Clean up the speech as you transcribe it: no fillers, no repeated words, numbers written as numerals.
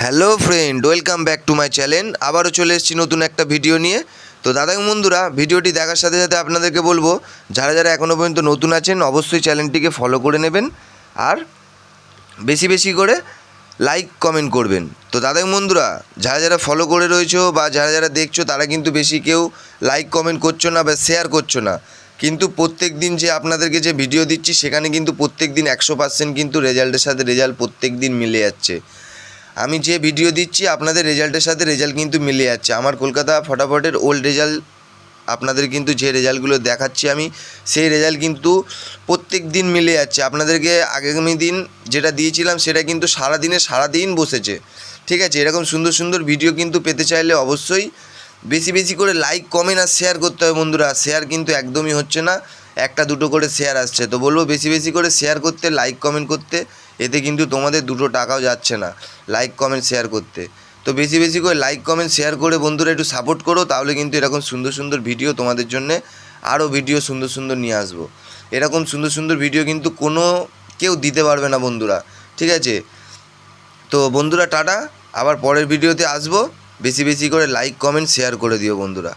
Hello friend, welcome back to my channel. আবারও চলে এসেছি নতুন একটা ভিডিও নিয়ে। তো দাদা বন্ধুরা, ভিডিওটি দেখার সাথে সাথে আপনাদেরকে বলবো, যারা যারা এখনও পর্যন্ত নতুন আছেন অবশ্যই চ্যানেলটিকে ফলো করে নেবেন আর বেশি বেশি করে লাইক কমেন্ট করবেন। তো দাদা বন্ধুরা, যারা যারা ফলো করে রয়েছো বা যারা যারা দেখছো তারা কিন্তু বেশি কেউ লাইক কমেন্ট করছো না বা শেয়ার করছো না, কিন্তু প্রত্যেক দিন যে আপনাদেরকে যে ভিডিও দিচ্ছি সেখানে কিন্তু প্রত্যেক দিন 100% কিন্তু রেজাল্টের সাথে রেজাল্ট প্রত্যেক দিন মিলে যাচ্ছে। আমি যে ভিডিও দিচ্ছি আপনাদের রেজাল্টের সাথে রেজাল্ট কিন্তু মিলে যাচ্ছে। আমার কলকাতা ফটাফটের ওল্ড রেজাল্ট আপনাদের কিন্তু যে রেজাল্টগুলো দেখাচ্ছি আমি, সেই রেজাল্ট কিন্তু প্রত্যেক দিন মিলে যাচ্ছে। আপনাদেরকে আগামী দিন যেটা দিয়েছিলাম সেটা কিন্তু সারাদিন বসেছে। ঠিক আছে, এরকম সুন্দর সুন্দর ভিডিও কিন্তু পেতে চাইলে অবশ্যই বেশি বেশি করে লাইক কমেন্ট আর শেয়ার করতে হবে বন্ধুরা। শেয়ার কিন্তু একদমই হচ্ছে না, একটা দুটো করে শেয়ার আসছে। তো বলবো বেশি বেশি করে শেয়ার করতে, লাইক কমেন্ট করতে। এতে কিন্তু তোমাদের দুটো টাকাও যাচ্ছে না লাইক কমেন্ট শেয়ার করতে। তো বেশি বেশি করে লাইক কমেন্ট শেয়ার করে বন্ধুরা একটু সাপোর্ট করো, তাহলে কিন্তু এরকম সুন্দর সুন্দর ভিডিও তোমাদের জন্যে আরও ভিডিও সুন্দর সুন্দর নিয়ে আসবো। এরকম সুন্দর সুন্দর ভিডিও কিন্তু কোনো কেউ দিতে পারবে না বন্ধুরা। ঠিক আছে, তো বন্ধুরা টাটা, আবার পরের ভিডিওতে আসবো। বেশি বেশি করে লাইক কমেন্ট শেয়ার করে দিও বন্ধুরা।